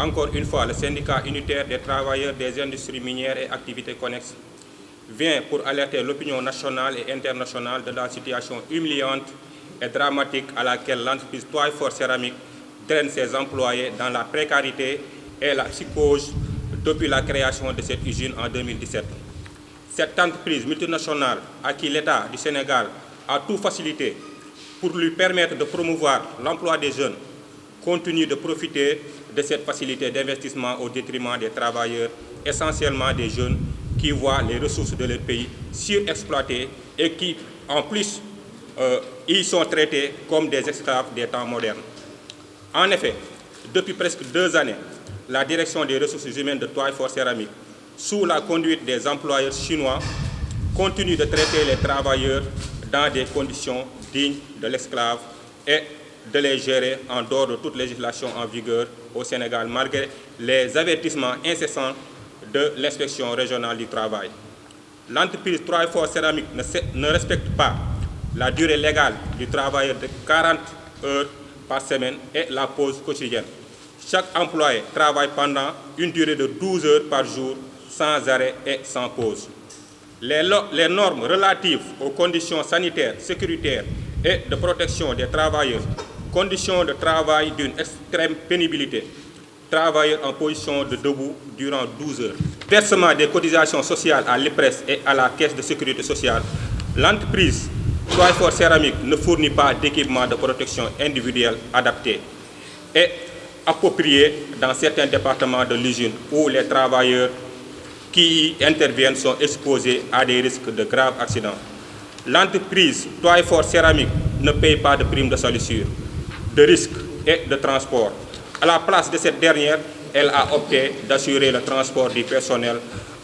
encore une fois, le syndicat unitaire des travailleurs des industries minières et activités connexes vient pour alerter l'opinion nationale et internationale de la situation humiliante et dramatique à laquelle l'entreprise Twyford Céramique draine ses employés dans la précarité et la psychose depuis la création de cette usine en 2017. Cette entreprise multinationale à qui l'État du Sénégal a tout facilité pour lui permettre de promouvoir l'emploi des jeunes continue de profiter de cette facilité d'investissement au détriment des travailleurs, essentiellement des jeunes qui voient les ressources de leur pays surexploitées et qui, en plus, y sont traités comme des esclaves des temps modernes. En effet, depuis presque 2 années, la direction des ressources humaines de Twyford Céramique, sous la conduite des employeurs chinois, continue de traiter les travailleurs dans des conditions dignes de l'esclave et de les gérer en dehors de toute législation en vigueur au Sénégal, malgré les avertissements incessants de l'inspection régionale du travail. L'entreprise Twyford Céramique ne respecte pas la durée légale du travail de 40 heures par semaine et la pause quotidienne. Chaque employé travaille pendant une durée de 12 heures par jour, sans arrêt et sans pause. Les normes relatives aux conditions sanitaires, sécuritaires et de protection des travailleurs, conditions de travail d'une extrême pénibilité, travailleurs en position de debout durant 12 heures. Versement des cotisations sociales à l'IPRES et à la Caisse de sécurité sociale, l'entreprise Twyford Céramique ne fournit pas d'équipement de protection individuelle adapté et approprié dans certains départements de l'usine où les travailleurs qui y interviennent sont exposés à des risques de graves accidents. L'entreprise Twyford Céramique ne paye pas de prime de salissure, de risque et de transport. À la place de cette dernière, elle a opté d'assurer le transport du personnel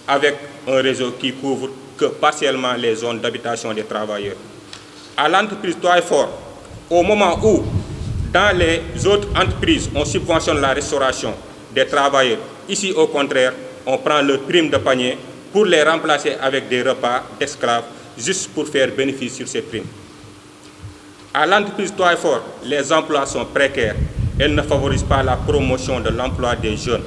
avec un réseau qui couvre que partiellement les zones d'habitation des travailleurs. À l'entreprise Twyford, au moment où, dans les autres entreprises, on subventionne la restauration des travailleurs, ici au contraire, on prend leur prime de panier pour les remplacer avec des repas d'esclaves, juste pour faire bénéfice sur ces primes. À l'entreprise Twyford, les emplois sont précaires. Elle ne favorise pas la promotion de l'emploi des jeunes.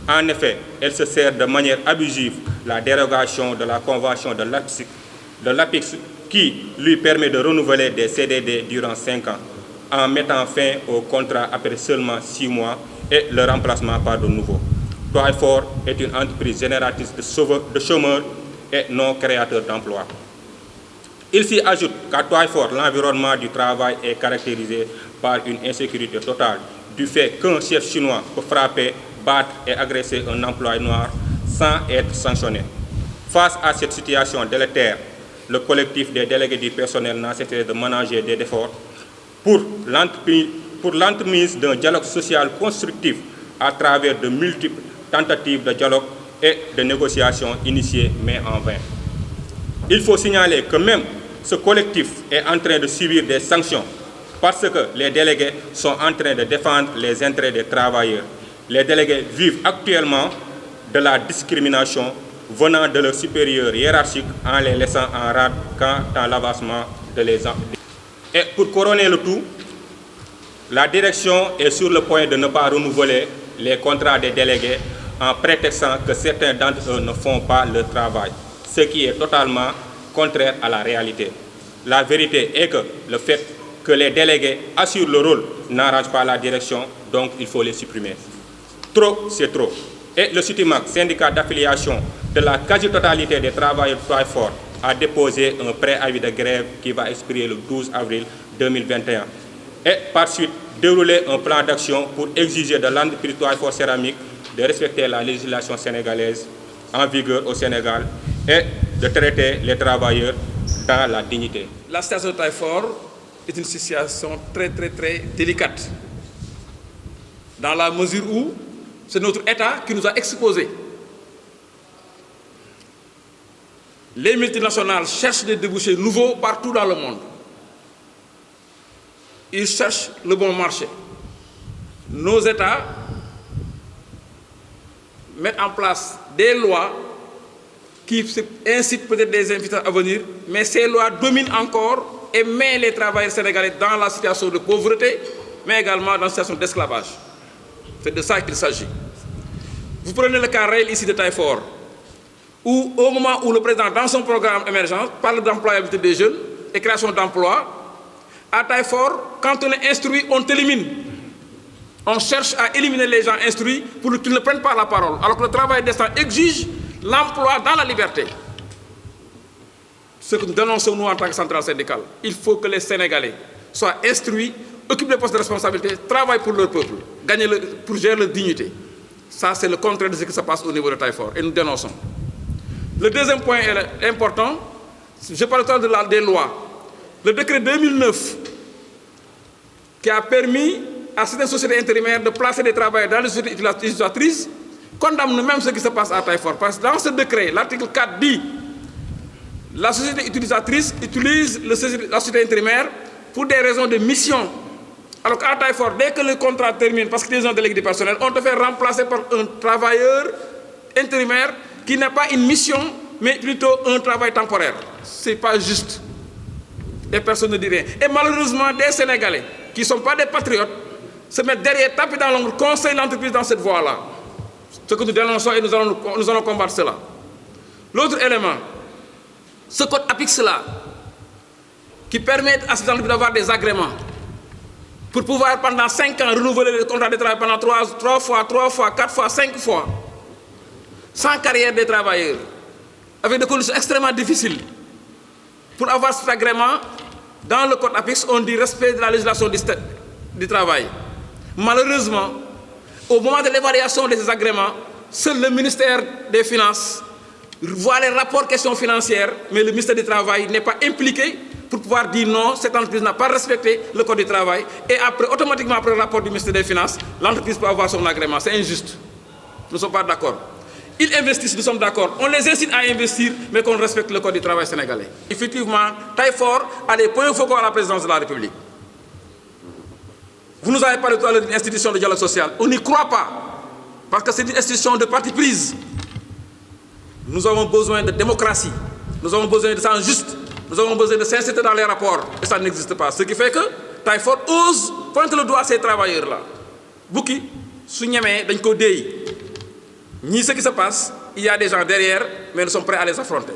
En effet, elle se sert de manière abusive la dérogation de la convention de l'APIX qui lui permet de renouveler des CDD durant 5 ans, en mettant fin au contrat après seulement 6 mois et le remplacement par de nouveaux. Twyford est une entreprise génératrice de chômeurs et non créateur d'emplois. Il s'y ajoute qu'à Twyford, l'environnement du travail est caractérisé par une insécurité totale, du fait qu'un chef chinois peut frapper, battre et agresser un employé noir sans être sanctionné. Face à cette situation délétère, le collectif des délégués du personnel n'a cessé de ménager des efforts pour l'entremise d'un dialogue social constructif à travers de multiples tentatives de dialogue et de négociations initiées mais en vain. Il faut signaler que même ce collectif est en train de subir des sanctions parce que les délégués sont en train de défendre les intérêts des travailleurs. Les délégués vivent actuellement de la discrimination venant de leurs supérieurs hiérarchiques en les laissant en rade quant à l'avancement de les emplois. Et pour couronner le tout, la direction est sur le point de ne pas renouveler les contrats des délégués en prétextant que certains d'entre eux ne font pas leur travail, ce qui est totalement contraire à la réalité. La vérité est que le fait que les délégués assurent le rôle n'arrange pas la direction, donc il faut les supprimer. Trop, c'est trop. Et le CITIMAC, syndicat d'affiliation de la quasi-totalité des travailleurs de Twyford, a déposé un préavis de grève qui va expirer le 12 avril 2021. Et par suite, dérouler un plan d'action pour exiger de l'entreprise Twyford Céramique de respecter la législation sénégalaise en vigueur au Sénégal et de traiter les travailleurs dans la dignité. La situation de Twyford est une situation très délicate, dans la mesure où c'est notre État qui nous a exposés. Les multinationales cherchent des débouchés nouveaux partout dans le monde. Ils cherchent le bon marché. Nos États mettent en place des lois qui incitent peut-être des investisseurs à venir, mais ces lois dominent encore et mettent les travailleurs sénégalais dans la situation de pauvreté, mais également dans la situation d'esclavage. C'est de ça qu'il s'agit. Vous prenez le cas réel ici de Taïfort, où au moment où le président, dans son programme émergent, parle d'employabilité des jeunes et création d'emplois, à Taïfort, quand on est instruit, on t'élimine. On cherche à éliminer les gens instruits pour qu'ils ne prennent pas la parole, alors que le travail décent exige l'emploi dans la liberté. Ce que nous dénonçons, nous, en tant que centrale syndicale, il faut que les Sénégalais soient instruits, occupent des postes de responsabilité, travaillent pour leur peuple, pour gérer leur dignité. Ça, c'est le contraire de ce qui se passe au niveau de Taïfort, et nous dénonçons. Le deuxième point est important, je parle des lois. Le décret 2009, qui a permis à certaines sociétés intérimaires de placer des travailleurs dans les sociétés utilisatrices, condamne même ce qui se passe à Taïfort. Parce que dans ce décret, l'article 4 dit la société utilisatrice utilise la société intérimaire pour des raisons de mission. Alors qu'à Taïfort, dès que le contrat termine, parce qu'ils ont délégué du personnel, on te fait remplacer par un travailleur intérimaire qui n'a pas une mission, mais plutôt un travail temporaire. Ce n'est pas juste. Et personne ne dit rien. Et malheureusement, des Sénégalais qui ne sont pas des patriotes se mettent derrière, taper dans l'ombre, conseillent l'entreprise dans cette voie-là. Ce que nous dénonçons et nous allons combattre cela. L'autre élément, ce code APIX-là, qui permet à ces entreprises d'avoir des agréments pour pouvoir pendant 5 ans renouveler le contrat de travail pendant 3 fois, 4 fois, 5 fois, sans carrière des travailleurs, avec des conditions extrêmement difficiles. Pour avoir cet agrément, dans le code APIX, on dit respect de la législation du travail. Malheureusement, au moment de l'évaluation de ces agréments, seul le ministère des Finances voit les rapports questions financières, mais le ministère du Travail n'est pas impliqué pour pouvoir dire non, cette entreprise n'a pas respecté le code du travail. Et après, automatiquement après le rapport du ministère des Finances, l'entreprise peut avoir son agrément. C'est injuste. Nous ne sommes pas d'accord. Ils investissent, nous sommes d'accord. On les incite à investir, mais qu'on respecte le code du travail sénégalais. Effectivement, Taïfort a des points focaux à la présidence de la République. Vous nous avez parlé tout à l'heure d'une institution de dialogue social. On n'y croit pas, parce que c'est une institution de parti prise. Nous avons besoin de démocratie, nous avons besoin de sang juste, nous avons besoin de sincérité dans les rapports, et ça n'existe pas. Ce qui fait que Taïfort ose pointer le doigt à ces travailleurs-là. Bouki, su ñemee dañ ko déey. Ni ce qui se passe, il y a des gens derrière, mais nous sommes prêts à les affronter.